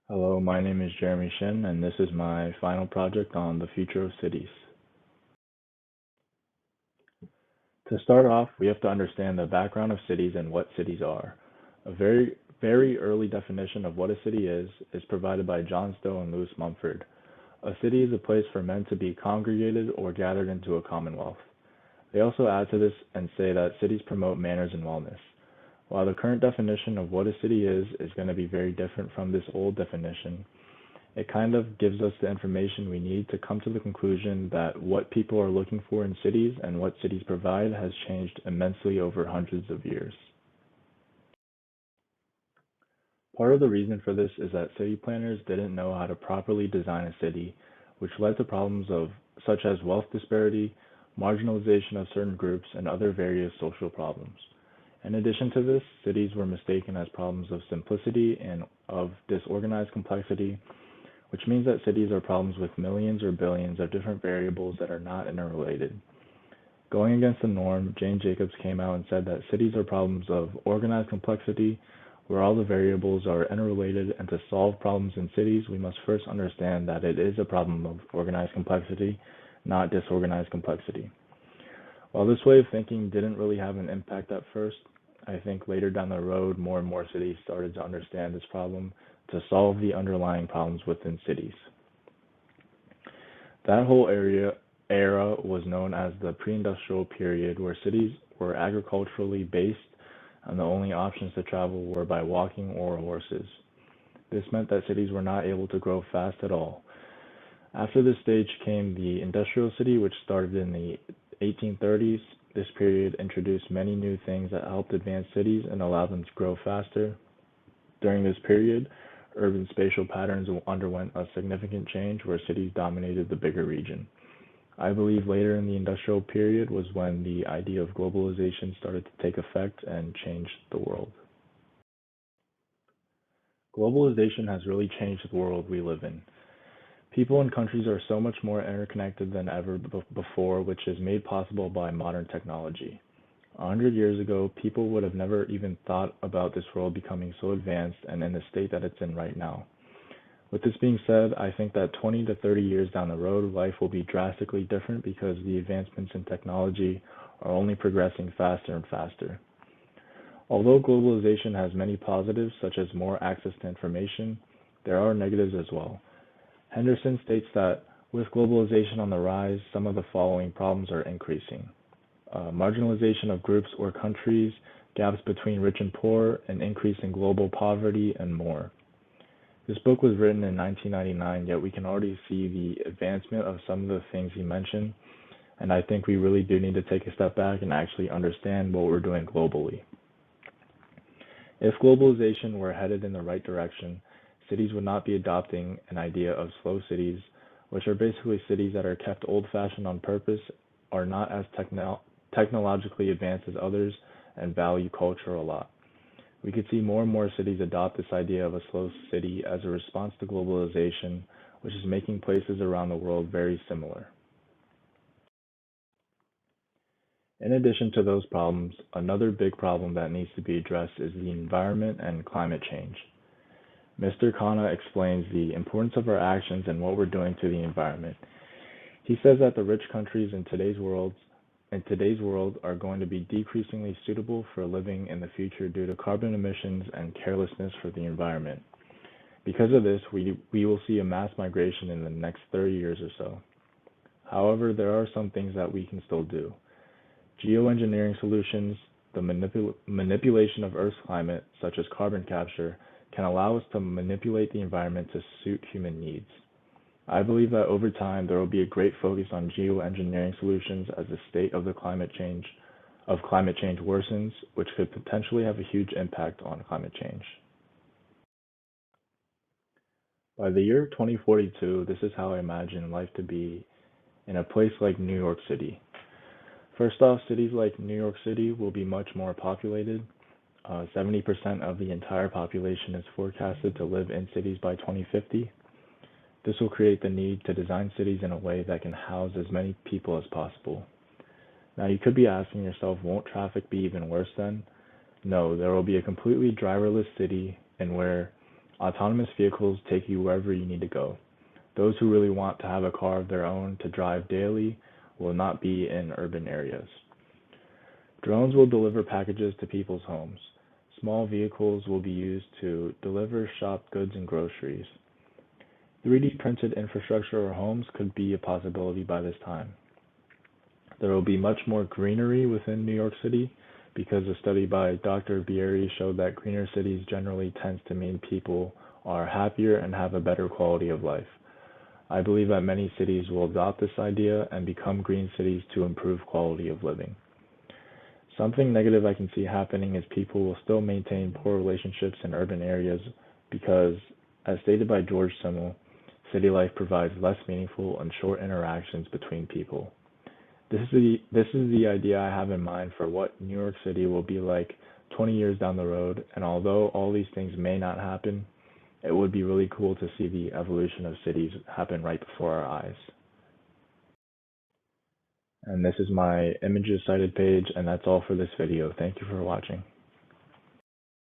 Hello, my name is Jeremy Shin, and this is my final project on the future of cities. To start off, we have to understand the background of cities and what cities are. A very early definition of what a city is provided by John Stowe and Louis Mumford. A city is a place for men to be congregated or gathered into a commonwealth. They also add to this and say that cities promote manners and wellness. While the current definition of what a city is going to be very different from this old definition, it kind of gives us the information we need to come to the conclusion that what people are looking for in cities and what cities provide has changed immensely over hundreds of years. Part of the reason for this is that city planners didn't know how to properly design a city, which led to problems of such as wealth disparity, marginalization of certain groups, and other various social problems. In addition to this, cities were mistaken as problems of simplicity and of disorganized complexity, which means that cities are problems with millions or billions of different variables that are not interrelated. Going against the norm, Jane Jacobs came out and said that cities are problems of organized complexity, where all the variables are interrelated, and to solve problems in cities, we must first understand that it is a problem of organized complexity, not disorganized complexity. While this way of thinking didn't really have an impact at first, I think later down the road, more and more cities started to understand this problem to solve the underlying problems within cities. That whole era was known as the pre-industrial period, where cities were agriculturally based and the only options to travel were by walking or horses. This meant that cities were not able to grow fast at all. After this stage came the industrial city, which started in the 1830s. This period introduced many new things that helped advance cities and allowed them to grow faster. During this period, urban spatial patterns underwent a significant change where cities dominated the bigger region. I believe later in the industrial period was when the idea of globalization started to take effect and change the world. Globalization has really changed the world we live in. People and countries are so much more interconnected than ever before, which is made possible by modern technology. 100 years ago, people would have never even thought about this world becoming so advanced and in the state that it's in right now. With this being said, I think that 20 to 30 years down the road, life will be drastically different because the advancements in technology are only progressing faster and faster. Although globalization has many positives, such as more access to information, there are negatives as well. Henderson states that with globalization on the rise, some of the following problems are increasing: marginalization of groups or countries, gaps between rich and poor, an increase in global poverty, and more. This book was written in 1999, yet we can already see the advancement of some of the things he mentioned, and I think we really do need to take a step back and actually understand what we're doing globally. If globalization were headed in the right direction, cities would not be adopting an idea of slow cities, which are basically cities that are kept old-fashioned on purpose, are not as technologically advanced as others, and value culture a lot. We could see more and more cities adopt this idea of a slow city as a response to globalization, which is making places around the world very similar. In addition to those problems, another big problem that needs to be addressed is the environment and climate change. Mr. Khanna explains the importance of our actions and what we're doing to the environment. He says that the rich countries in today's world are going to be decreasingly suitable for living in the future due to carbon emissions and carelessness for the environment. Because of this, we will see a mass migration in the next 30 years or so. However, there are some things that we can still do. Geoengineering solutions, the manipulation of Earth's climate, such as carbon capture, can allow us to manipulate the environment to suit human needs. I believe that over time there will be a great focus on geoengineering solutions as the state of climate change worsens, which could potentially have a huge impact on climate change. By the year 2042, this is how I imagine life to be in a place like New York City. First off, cities like New York City will be much more populated. 70% of the entire population is forecasted to live in cities by 2050. This will create the need to design cities in a way that can house as many people as possible. Now, you could be asking yourself, won't traffic be even worse then? No, there will be a completely driverless city and where Autonomous vehicles take you wherever you need to go. Those who really want to have a car of their own to drive daily will not be in urban areas. Drones will deliver packages to people's homes. Small vehicles will be used to deliver shop goods and groceries. 3D printed infrastructure or homes could be a possibility by this time. There will be much more greenery within New York City because a study by Dr. Bieri showed that greener cities generally tends to mean people are happier and have a better quality of life. I believe that many cities will adopt this idea and become green cities to improve quality of living. Something negative I can see happening is people will still maintain poor relationships in urban areas because, as stated by George Simmel, city life provides less meaningful and short interactions between people. This is the idea I have in mind for what New York City will be like 20 years down the road, and although all these things may not happen, it would be really cool to see the evolution of cities happen right before our eyes. And this is my images cited page, and that's all for this video. Thank you for watching.